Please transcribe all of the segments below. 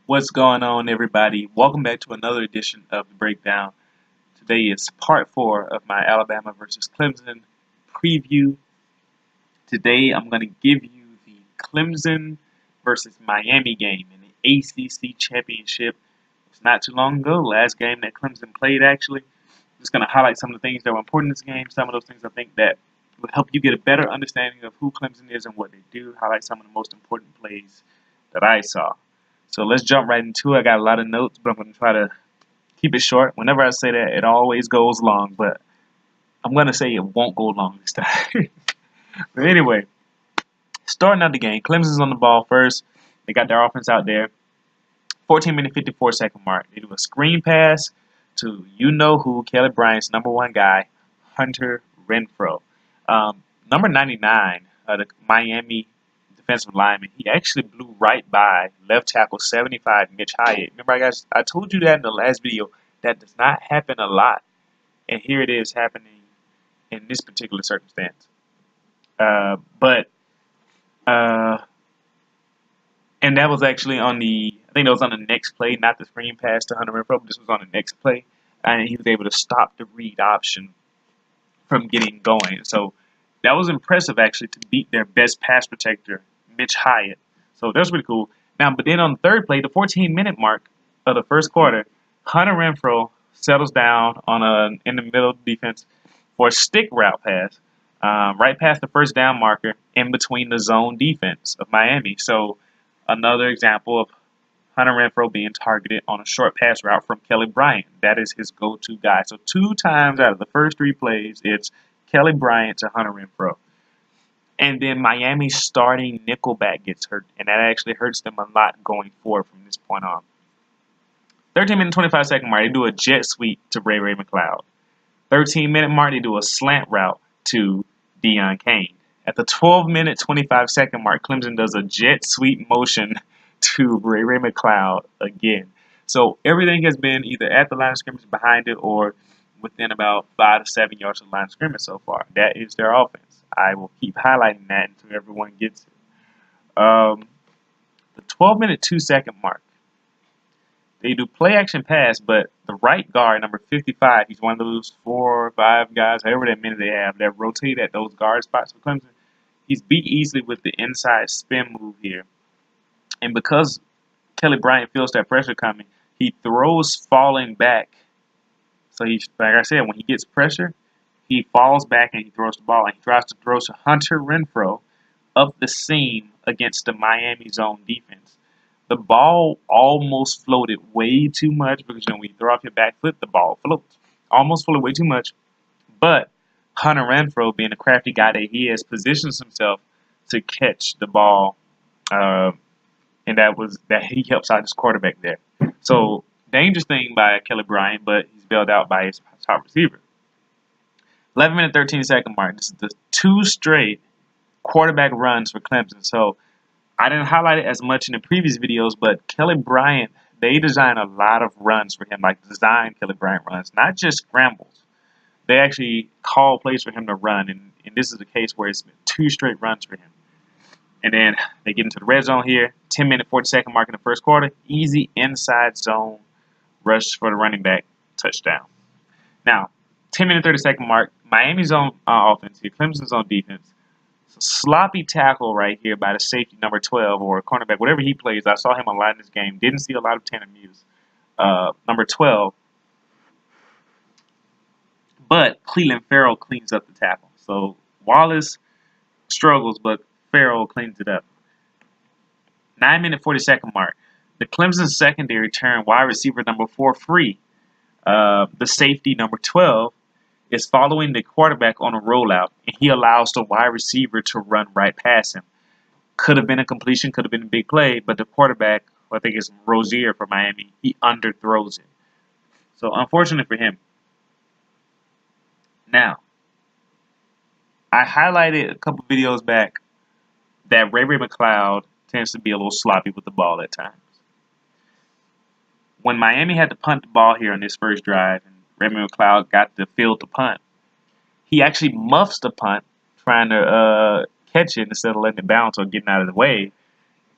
What's going on, everybody? Welcome back to another edition of The Breakdown. Today is part 4 of my Alabama versus Clemson preview. Today I'm going to give you the Clemson versus Miami game in the ACC Championship. It's not too long ago, last game that Clemson played actually. I'm just going to highlight some of the things that were important in this game, some of those things I think that will help you get a better understanding of who Clemson is and what they do, highlight some of the most important plays that I saw. So let's jump right into it. I got a lot of notes, but I'm going to try to keep it short. Whenever I say that, it always goes long, but I'm going to say it won't go long this time. But anyway, starting out the game, Clemson's on the ball first. They got their offense out there. 14-minute, 54-second mark. They do a screen pass to you-know-who, Kelly Bryant's number one guy, Hunter Renfrow. Number 99, the Miami defensive lineman, he actually blew right by left tackle 75, Mitch Hyatt. Remember, guys, I told you that in the last video. That does not happen a lot, and here it is happening in this particular circumstance. And that was actually on I think that was on the next play, not the screen pass to Hunter Renfrow, but this was on the next play, and he was able to stop the read option from getting going. So that was impressive, actually, to beat their best pass protector, Mitch Hyatt. So that's really cool. Now, but then on the third play, the 14-minute mark of the first quarter, Hunter Renfrow settles down on in the middle of the defense for a stick route pass, right past the first down marker in between the zone defense of Miami. So another example of Hunter Renfrow being targeted on a short pass route from Kelly Bryant. That is his go-to guy. So 2 times out of the first 3 plays, it's Kelly Bryant to Hunter Renfrow. And then Miami's starting nickelback gets hurt, and that actually hurts them a lot going forward from this point on. 13-minute, 25-second mark, they do a jet sweep to Ray McCloud. 13-minute mark, they do a slant route to Deon Cain. At the 12-minute, 25-second mark, Clemson does a jet sweep motion to Ray McCloud again. So everything has been either at the line of scrimmage, behind it, or within about 5 to 7 yards of the line of scrimmage so far. That is their offense. I will keep highlighting that until everyone gets it. The 12-minute, 2-second mark. They do play-action pass, but the right guard, number 55, he's one of those 4 or 5 guys, however many they have, that rotate at those guard spots for Clemson. He's beat easily with the inside spin move here. And because Kelly Bryant feels that pressure coming, he throws falling back. So he's, like I said, when he gets pressure, he falls back and he throws the ball. And he tries to throw to Hunter Renfrow up the seam against the Miami zone defense. The ball almost floated way too much because when you throw off your back foot, the ball floats. Almost floated way too much. But Hunter Renfrow, being the crafty guy that he is, positions himself to catch the ball. And that he helps out his quarterback there. So, dangerous thing by Kelly Bryant, but he's bailed out by his top receiver. 11-minute, 13-second mark. This is the 2 straight quarterback runs for Clemson. So, I didn't highlight it as much in the previous videos, but Kelly Bryant, they designed a lot of runs for him, like design Kelly Bryant runs, not just scrambles. They actually call plays for him to run, and this is the case where it's been 2 straight runs for him. And then they get into the red zone here. 10-minute, 40-second mark in the first quarter. Easy inside zone rush for the running back. Touchdown. Now, 10-minute, 30-second mark. Miami's on offense here. Clemson's on defense. So sloppy tackle right here by the safety, number 12, or cornerback, whatever he plays. I saw him a lot in this game. Didn't see a lot of Tanner Muse. Number 12. But Cleveland Farrell cleans up the tackle. So Wallace struggles, but Farrell cleans it up. 9-minute, 40-second mark. The Clemson secondary turned wide receiver number 4 free. The safety number 12 is following the quarterback on a rollout, and he allows the wide receiver to run right past him. Could have been a completion, could have been a big play, but the quarterback, I think it's Rozier for Miami, he underthrows it. So unfortunate for him. Now, I highlighted a couple videos back that Ray McCloud tends to be a little sloppy with the ball at times. When Miami had to punt the ball here on this first drive, and Ray McCloud got the field to punt, he actually muffs the punt, trying to catch it instead of letting it bounce or getting out of the way.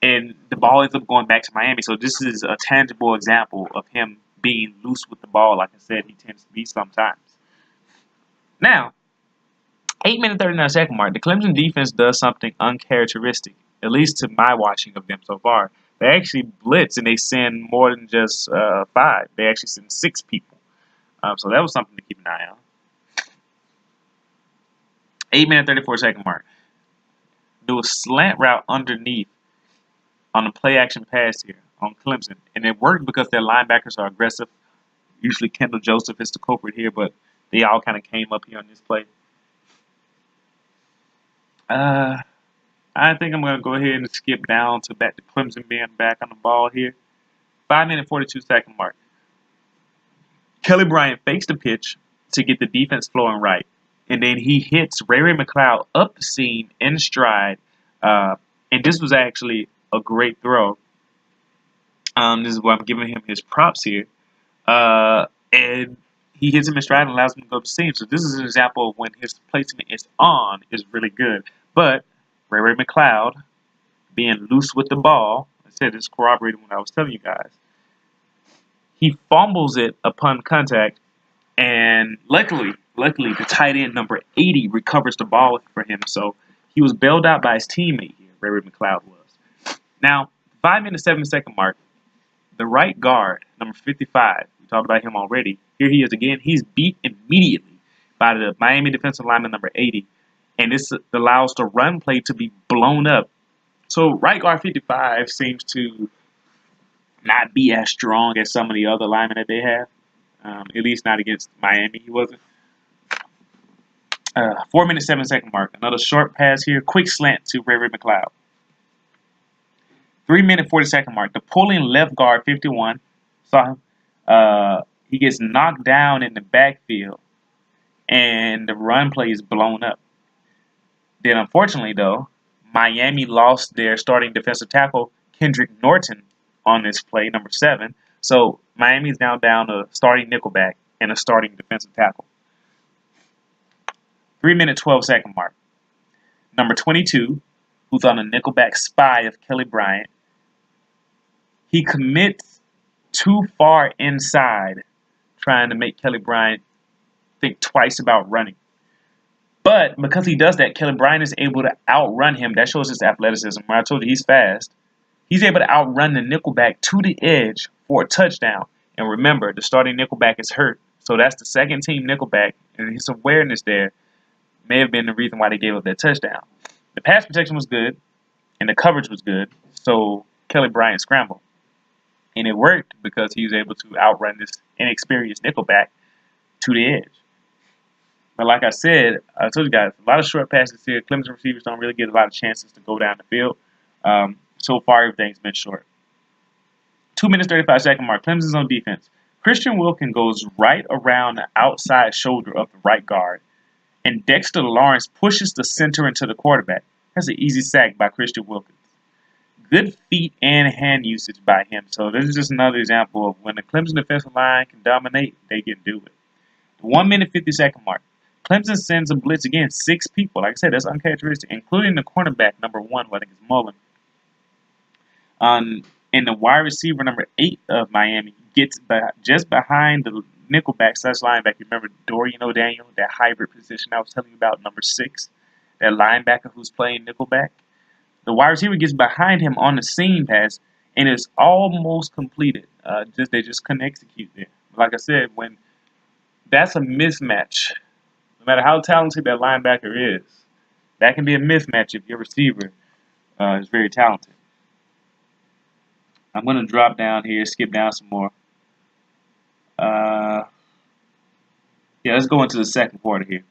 and the ball ends up going back to Miami. So this is a tangible example of him being loose with the ball. Like I said, he tends to be sometimes. Now, 8 minute 39-second mark, the Clemson defense does something uncharacteristic, at least to my watching of them so far. They actually blitz and they send more than just 5. They actually send 6 people. So that was something to keep an eye on. 8 minute 34-second mark. Do a slant route underneath on a play action pass here on Clemson. And it worked because their linebackers are aggressive. Usually Kendall Joseph is the culprit here, but they all kind of came up here on this play. I think I'm going to go ahead and skip down to back to Clemson being back on the ball here. 5 minute 42-second mark. Kelly Bryant fakes the pitch to get the defense flowing right. And then he hits Ray McCloud up the seam in stride. And this was actually a great throw. This is where I'm giving him his props here. And he hits him in stride and allows him to go up the seam. So this is an example of when his placement is on is really good. But Ray McCloud being loose with the ball, I said this corroborated what I was telling you guys. He fumbles it upon contact, and luckily, the tight end number 80 recovers the ball for him. So he was bailed out by his teammate here, Ray McCloud was. Now, 5 minute 7-second mark, the right guard, number 55, we talked about him already. Here he is again. He's beat immediately by the Miami defensive lineman number 80. And this allows the run play to be blown up. So right guard 55 seems to not be as strong as some of the other linemen that they have. At least not against Miami, he wasn't. 4 minute 7-second mark. Another short pass here. Quick slant to Ray McCloud. 3 minute 40-second mark. The pulling left guard 51. Saw him. He gets knocked down in the backfield. And the run play is blown up. Then, unfortunately, though, Miami lost their starting defensive tackle, Kendrick Norton, on this play, number 7. So, Miami is now down a starting nickelback and a starting defensive tackle. 3 minute 12-second mark. Number 22, who's on a nickelback spy of Kelly Bryant, he commits too far inside, trying to make Kelly Bryant think twice about running. But because he does that, Kelly Bryant is able to outrun him. That shows his athleticism. When I told you he's fast, he's able to outrun the nickelback to the edge for a touchdown. And remember, the starting nickelback is hurt. So that's the second team nickelback. And his awareness there may have been the reason why they gave up that touchdown. The pass protection was good, and the coverage was good. So Kelly Bryant scrambled. And it worked because he was able to outrun this inexperienced nickelback to the edge. But like I said, I told you guys, a lot of short passes here. Clemson receivers don't really get a lot of chances to go down the field. So far, everything's been short. 2 minutes, 35-second mark. Clemson's on defense. Christian Wilkins goes right around the outside shoulder of the right guard. And Dexter Lawrence pushes the center into the quarterback. That's an easy sack by Christian Wilkins. Good feet and hand usage by him. So this is just another example of when the Clemson defensive line can dominate, they can do it. 1 minute, 50-second mark. Clemson sends a blitz again, 6 people. Like I said, that's uncharacteristic, including the cornerback, number 1, who I think is Mullen. And the wide receiver, number 8 of Miami, gets just behind the nickelback / linebacker. Remember Dorian O'Daniel, that hybrid position I was telling you about, number 6, that linebacker who's playing nickelback. The wide receiver gets behind him on the seam pass, and it's almost completed. They just couldn't execute there. Like I said, when that's a mismatch, no matter how talented that linebacker is, that can be a mismatch if your receiver is very talented. I'm going to drop down here, skip down some more. Yeah, let's go into the second quarter here.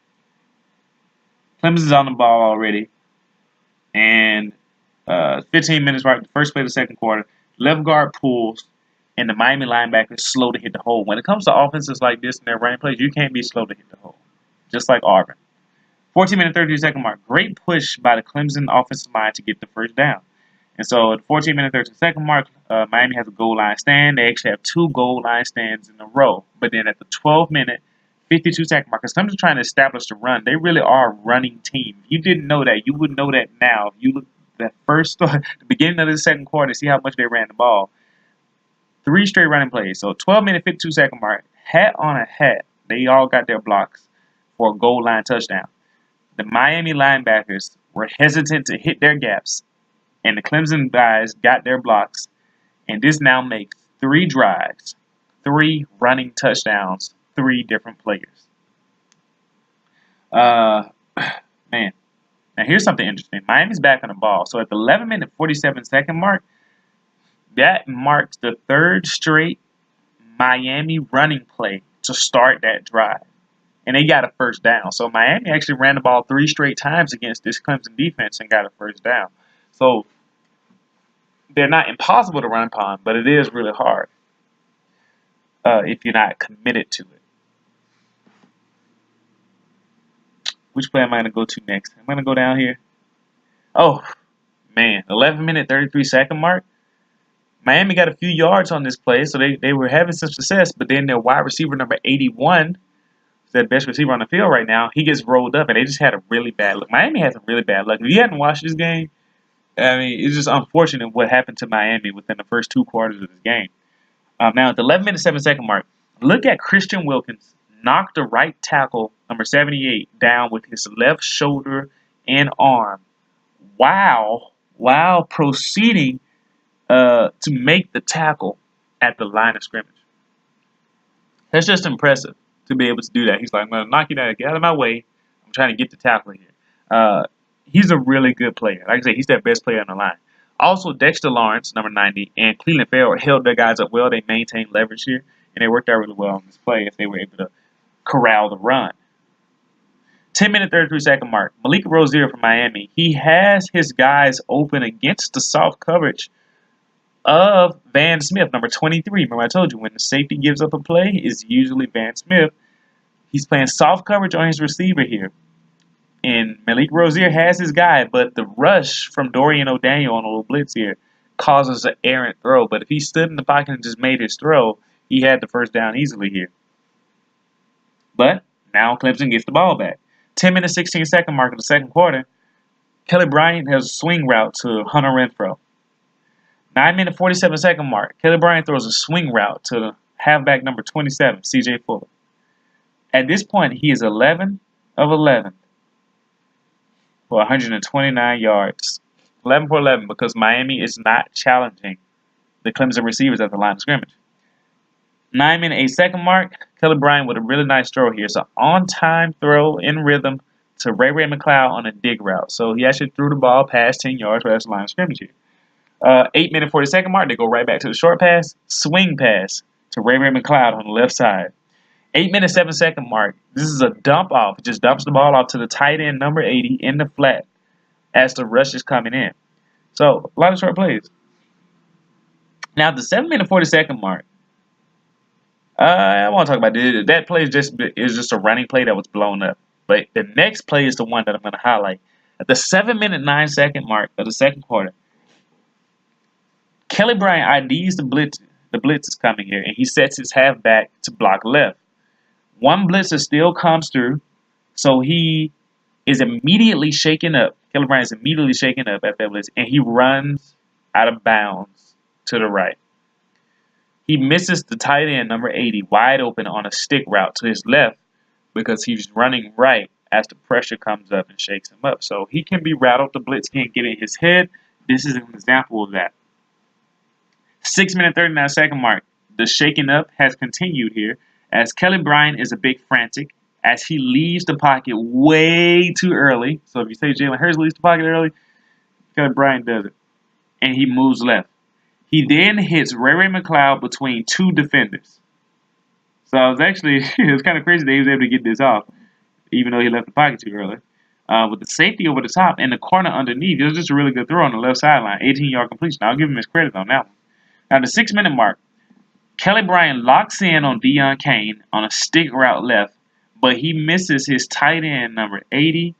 Clemson's on the ball already. And 15 minutes right, the first play of the second quarter. Left guard pulls, and the Miami linebacker is slow to hit the hole. When it comes to offenses like this and their running plays, you can't be slow to hit the hole. Just like Auburn. 14 minute 32-second mark. Great push by the Clemson offensive line to get the first down. And so at the 14 minute 32-second mark, Miami has a goal line stand. They actually have 2 goal line stands in a row. But then at the 12 minute 52-second mark, because Clemson's trying to establish the run, they really are a running team. If you didn't know that, you would know that now. If you look the beginning of the second quarter, see how much they ran the ball. 3 straight running plays. So 12-minute, 52-second mark, hat on a hat. They all got their blocks for a goal line touchdown. The Miami linebackers were hesitant to hit their gaps, and the Clemson guys got their blocks, and this now makes 3 drives, 3 running touchdowns, 3 different players. Man. Now here's something interesting. Miami's back on the ball. So at the 11-minute, 47-second mark, that marks the 3rd straight Miami running play to start that drive. And they got a first down. So Miami actually ran the ball 3 straight times against this Clemson defense and got a first down. So they're not impossible to run upon, but it is really hard if you're not committed to it. Which play am I going to go to next? I'm going to go down here. Oh, man. 11-minute, 33-second mark. Miami got a few yards on this play, so they were having some success, but then their wide receiver, number 81, the best receiver on the field right now, he gets rolled up, and they just had a really bad look. Miami had some really bad luck. If you hadn't watched this game, I mean, it's just unfortunate what happened to Miami within the first 2 quarters of this game. Now, at the 11-minute, 7-second mark, look at Christian Wilkins knock the right tackle, number 78, down with his left shoulder and arm while proceeding to make the tackle at the line of scrimmage. That's just impressive to be able to do that. He's like, I'm going to knock you down, get out of my way. I'm trying to get the tackle here. He's a really good player. Like I said, he's their best player on the line. Also, Dexter Lawrence, number 90, and Cleveland Farrell held their guys up well. They maintained leverage here, and they worked out really well on this play if they were able to corral the run. 10-minute, 33-second mark. Malik Rozier from Miami. He has his guys open against the soft coverage of Van Smith, number 23. Remember I told you, when the safety gives up a play, it's usually Van Smith. He's playing soft coverage on his receiver here. And Malik Rozier has his guy, but the rush from Dorian O'Daniel on a little blitz here causes an errant throw. But if he stood in the pocket and just made his throw, he had the first down easily here. But now Clemson gets the ball back. 10-minute, 16-second mark of the second quarter. Kelly Bryant has a swing route to Hunter Renfrow. 9-minute, 47-second mark. Kelly Bryant throws a swing route to halfback number 27, C.J. Fuller. At this point, he is 11 of 11 for 129 yards. 11 for 11 because Miami is not challenging the Clemson receivers at the line of scrimmage. 9-minute, 8-second mark. Kelly Bryant with a really nice throw here. It's an on-time throw in rhythm to Ray McCloud on a dig route. So he actually threw the ball past 10 yards past the line of scrimmage here. 8-minute, 40-second mark. They go right back to the short pass. Swing pass to Ray McCloud on the left side. 8-minute, 7-second mark. This is a dump off. It just dumps the ball off to the tight end, number 80, in the flat as the rush is coming in. So, a lot of short plays. Now, the 7-minute, 40-second mark. I want to talk about this. That play is just a running play that was blown up. But the next play is the one that I'm going to highlight. At the 7-minute, 9-second mark of the second quarter, Kelly Bryant IDs the blitz. The blitz is coming here, and he sets his halfback to block left. One blitzer still comes through, so he is immediately shaken up. Kelly Bryant is immediately shaken up at that blitz, and he runs out of bounds to the right. He misses the tight end, number 80, wide open on a stick route to his left because he's running right as the pressure comes up and shakes him up. So he can be rattled. The blitz can't get in his head. This is an example of that. 6-minute, 39-second mark. The shaking up has continued here as Kelly Bryant is a big frantic as he leaves the pocket way too early. So if you say Jalen Hurts leaves the pocket early, Kelly Bryant does it. And he moves left. He then hits Ray McCloud between 2 defenders. So it was kind of crazy that he was able to get this off, even though he left the pocket too early. With the safety over the top and the corner underneath, it was just a really good throw on the left sideline. 18-yard completion. I'll give him his credit on that one. Now, the 6-minute mark, Kelly Bryant locks in on Deion Kane on a stick route left, but he misses his tight end, number 80,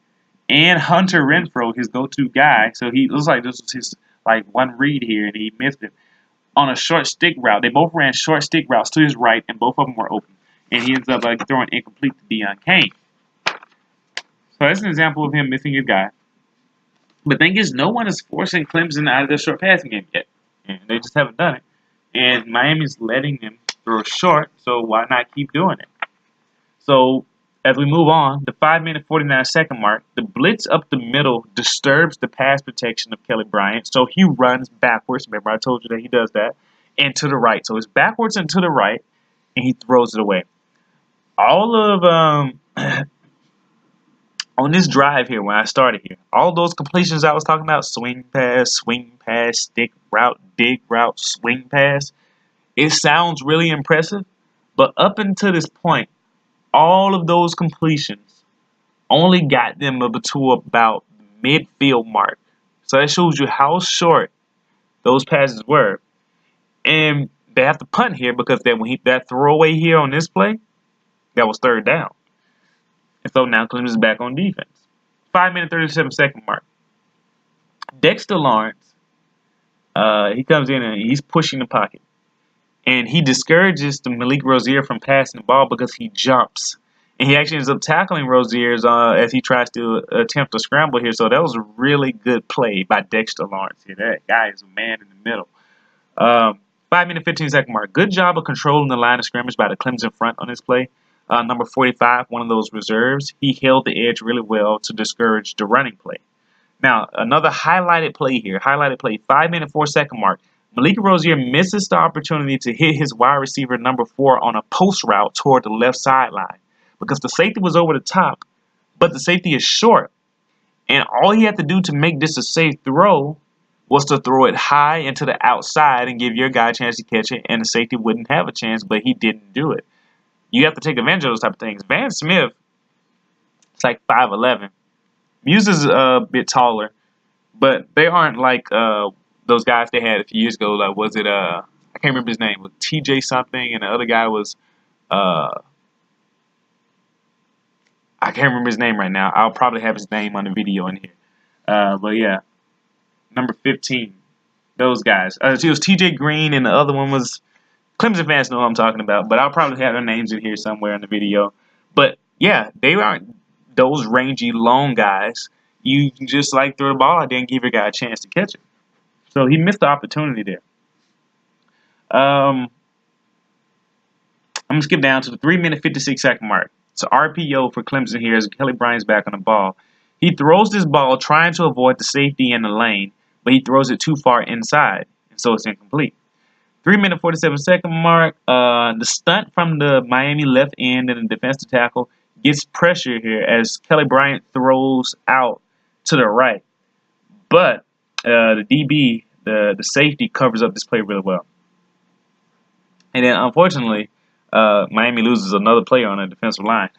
and Hunter Renfrow, his go-to guy. So he looks like this was his one read here, and he missed it on a short stick route. They both ran short stick routes to his right, and both of them were open. And he ends up throwing incomplete to Deion Kane. So that's an example of him missing his guy. But the thing is, no one is forcing Clemson out of their short passing game yet. And they just haven't done it. And Miami's letting them throw short, so why not keep doing it? So, as we move on, the 5-minute 49-second mark, the blitz up the middle disturbs the pass protection of Kelly Bryant, so he runs backwards. Remember, I told you that he does that. And to the right. So, it's backwards and to the right, and he throws it away. All of, on this drive here, when I started here, all those completions I was talking about, swing pass, stick route, dig route, swing pass, it sounds really impressive, but up until this point, all of those completions only got them up to about midfield mark. So that shows you how short those passes were. And they have to punt here because that throwaway here on this play, that was third down. And so now Clemson is back on defense. 5-minute 37-second mark. Dexter Lawrence, he comes in and he's pushing the pocket. And he discourages the Malik Rozier from passing the ball because he jumps. And he actually ends up tackling Rozier as he tries to attempt a scramble here. So that was a really good play by Dexter Lawrence here. That guy is a man in the middle. 5-minute 15-second mark. Good job of controlling the line of scrimmage by the Clemson front on this play. Number 45, one of those reserves, he held the edge really well to discourage the running play. Now, another highlighted play here. 5-minute 4-second mark. Malik Rozier misses the opportunity to hit his wide receiver number 4 on a post route toward the left sideline because the safety was over the top, but the safety is short. And all he had to do to make this a safe throw was to throw it high into the outside and give your guy a chance to catch it, and the safety wouldn't have a chance, but he didn't do it. You have to take advantage of those type of things. Van Smith, it's like 5'11". Muse is a bit taller, but they aren't like those guys they had a few years ago. Like, was it I can't remember his name. It was TJ something, and the other guy was I can't remember his name right now. I'll probably have his name on the video in here. But yeah, number 15. Those guys. It was TJ Green, and the other one was Clemson fans know what I'm talking about. But I'll probably have their names in here somewhere in the video. But yeah, they aren't those rangy, long guys. You can just like throw the ball out there and give your guy a chance to catch it. So he missed the opportunity there. I'm going to skip down to the 3-minute 56-second mark. It's an RPO for Clemson here as Kelly Bryant's back on the ball. He throws this ball trying to avoid the safety in the lane, but he throws it too far inside, and so it's incomplete. 3-minute 47-second mark. The stunt from the Miami left end and the defensive tackle gets pressure here as Kelly Bryant throws out to the right. But the DB, the safety, covers up this play really well. And then, unfortunately, Miami loses another player on the defensive line.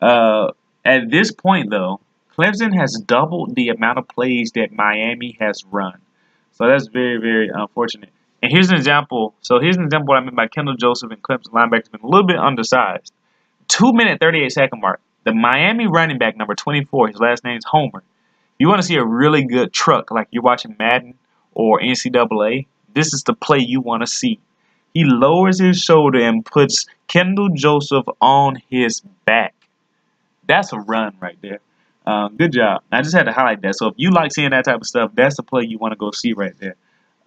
At this point, though, Clemson has doubled the amount of plays that Miami has run. So that's very, very unfortunate. And here's an example. So here's an example of what I mean by Kendall Joseph and Clemson linebackers been a little bit undersized. 2-minute 38-second mark. The Miami running back, number 24, his last name's Homer. You want to see a really good truck, like you're watching Madden or NCAA, this is the play you want to see. He lowers his shoulder and puts Kendall Joseph on his back. That's a run right there. Good job. I just had to highlight that. So if you like seeing that type of stuff, that's the play you want to go see right there.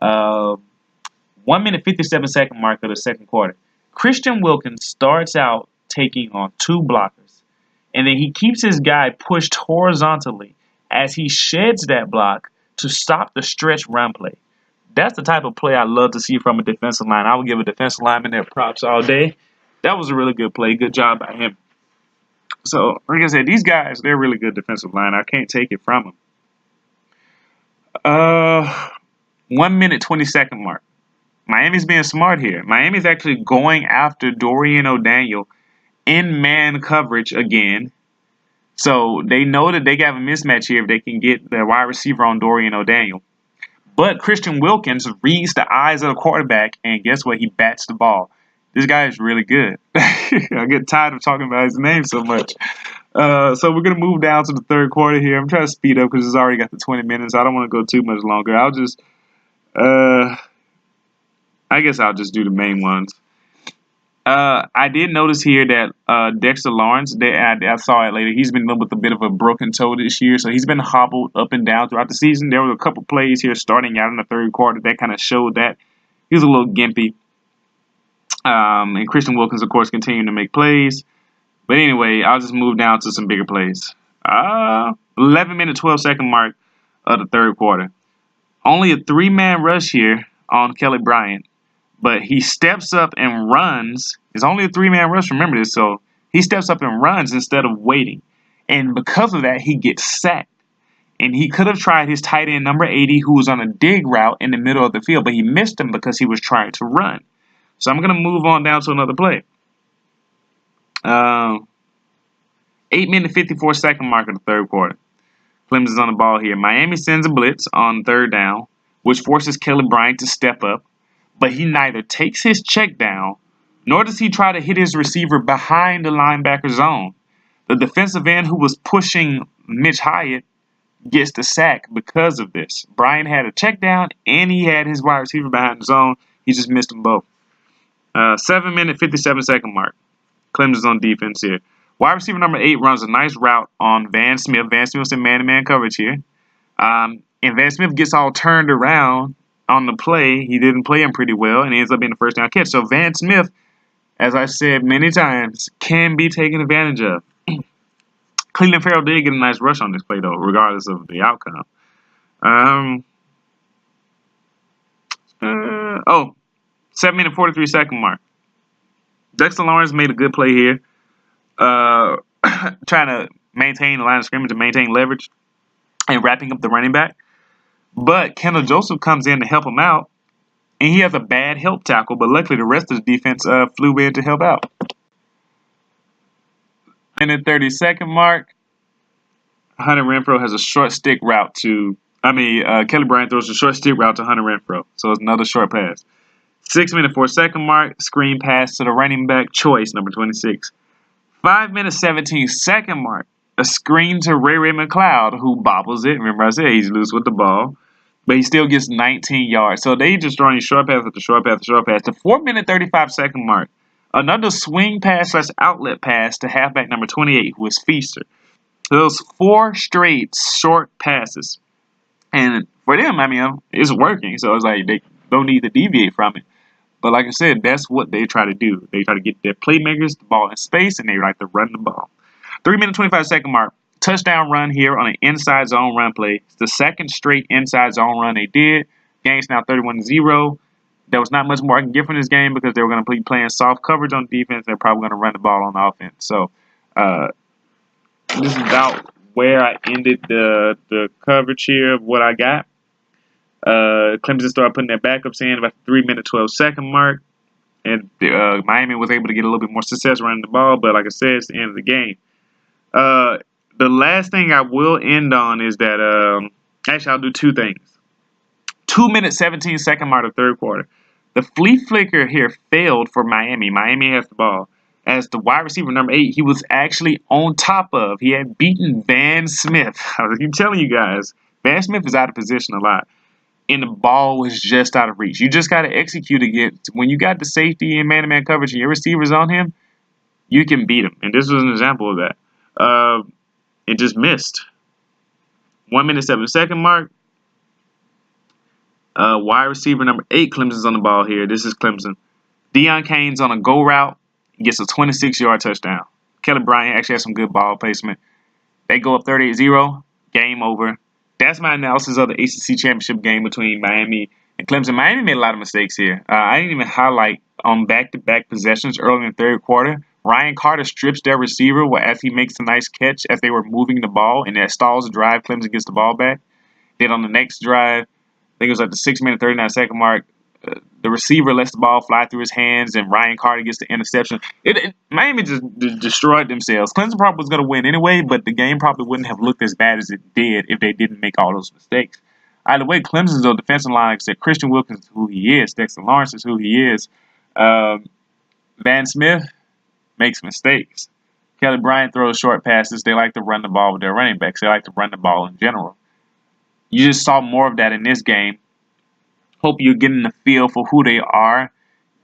1-minute 57-second mark of the second quarter. Christian Wilkins starts out taking on 2 blockers. And then he keeps his guy pushed horizontally as he sheds that block to stop the stretch run play. That's the type of play I love to see from a defensive line. I would give a defensive lineman their props all day. That was a really good play. Good job by him. So, like I said, these guys, they're really good defensive line. I can't take it from them. 1-minute 20-second mark. Miami's being smart here. Miami's actually going after Dorian O'Daniel in man coverage again. So they know that they have a mismatch here if they can get the wide receiver on Dorian O'Daniel. But Christian Wilkins reads the eyes of the quarterback, and guess what? He bats the ball. This guy is really good. I get tired of talking about his name so much. So we're going to move down to the third quarter here. I'm trying to speed up because it's already got the 20 minutes. I don't want to go too much longer. I'll just, I guess I'll just do the main ones. I did notice here that Dexter Lawrence, I saw it later, he's been with a bit of a broken toe this year, so he's been hobbled up and down throughout the season. There were a couple plays here starting out in the third quarter that kind of showed that he was a little gimpy. And Christian Wilkins, of course, continuing to make plays. But anyway, I'll just move down to some bigger plays. 11-minute, 12-second mark of the third quarter. Only a 3-man rush here on Kelly Bryant. But he steps up and runs. It's only a 3-man rush, remember this. So he steps up and runs instead of waiting. And because of that, he gets sacked. And he could have tried his tight end, number 80, who was on a dig route in the middle of the field. But he missed him because he was trying to run. So I'm going to move on down to another play. 8-minute, 54-second mark of the third quarter. Clemson's on the ball here. Miami sends a blitz on third down, which forces Kelly Bryant to step up. But he neither takes his check down, nor does he try to hit his receiver behind the linebacker zone. The defensive end who was pushing Mitch Hyatt gets the sack because of this. Bryant had a check down, and he had his wide receiver behind the zone. He just missed them both. 7-minute, 57-second mark. Clemson's on defense here. Wide receiver number 8 runs a nice route on Van Smith. Van Smith's in man-to-man coverage here. And Van Smith gets all turned around on the play. He didn't play him pretty well, and he ends up being the first down catch. So Van Smith, as I've said many times, can be taken advantage of. Cleveland Farrell did get a nice rush on this play, though, regardless of the outcome. 7-minute, 43-second mark. Dexter Lawrence made a good play here. Trying to maintain the line of scrimmage and maintain leverage and wrapping up the running back. But Kendall Joseph comes in to help him out, and he has a bad help tackle, but luckily the rest of the defense flew in to help out. In the 30-second mark, Hunter Renfrow has a short stick route to, Kelly Bryant throws a short stick route to Hunter Renfrow, so it's another short pass. 6-minute, 4-second mark, screen pass to the running back choice, number 26. 5-minute, 17-second mark, a screen to Ray McCloud, who bobbles it. Remember I said he's loose with the ball, but he still gets 19 yards. So they just throwing short pass after short pass after short pass. The 4-minute, 35-second mark, another swing pass / outlet pass to halfback number 28, who is Feaster. So those 4 straight short passes. And for them, it's working. So it's like they don't need to deviate from it. But like I said, that's what they try to do. They try to get their playmakers the ball in space, and they like to run the ball. 3-minute, 25-second mark. Touchdown run here on an inside zone run play. It's the second straight inside zone run they did. Game's now 31-0. There was not much more I can get from this game because they were going to be playing soft coverage on defense. They're probably going to run the ball on offense. So this is about where I ended the coverage here of what I got. Clemson started putting their backups in about the 3-minute, 12-second mark. And Miami was able to get a little bit more success running the ball. But like I said, it's the end of the game. The last thing I will end on is that, actually, I'll do 2 things. 2-minute, 17-second mark of third quarter. The flea flicker here failed for Miami. Miami has the ball. As the wide receiver number 8, he was actually on top of. He had beaten Van Smith. I keep telling you guys, Van Smith is out of position a lot. And the ball was just out of reach. You just got to execute against. When you got the safety and man-to-man coverage and your receivers on him, you can beat him. And this was an example of that. It just missed. 1-minute, 7-second mark. Wide receiver number 8, Clemson's on the ball here. This is Clemson. Deion Kane's on a go route. Gets a 26-yard touchdown. Kelly Bryant actually has some good ball placement. They go up 38-0. Game over. That's my analysis of the ACC championship game between Miami and Clemson. Miami made a lot of mistakes here. I didn't even highlight on back-to-back possessions early in the third quarter. Ryan Carter strips their receiver as he makes a nice catch as they were moving the ball, and that stalls the drive. Clemson gets the ball back. Then on the next drive, I think it was at the 6-minute, 39-second mark, the receiver lets the ball fly through his hands, and Ryan Carter gets the interception. Miami just destroyed themselves. Clemson probably was going to win anyway, but the game probably wouldn't have looked as bad as it did if they didn't make all those mistakes. Either way, Clemson's defensive line, like I said, Christian Wilkins is who he is. Dexter Lawrence is who he is. Van Smith makes mistakes. Kelly Bryant throws short passes. They like to run the ball with their running backs. They like to run the ball in general. You just saw more of that in this game. Hope you're getting the feel for who they are.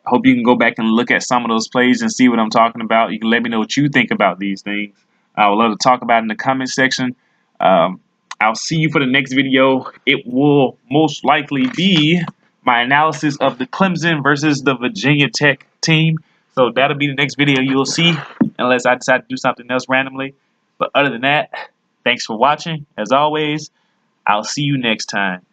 I hope you can go back and look at some of those plays and see what I'm talking about. You can let me know what you think about these things. I would love to talk about it in the comment section. I'll see you for the next video. It will most likely be my analysis of the Clemson versus the Virginia Tech team. So that'll be the next video you'll see, unless I decide to do something else randomly. But other than that, thanks for watching. As always, I'll see you next time.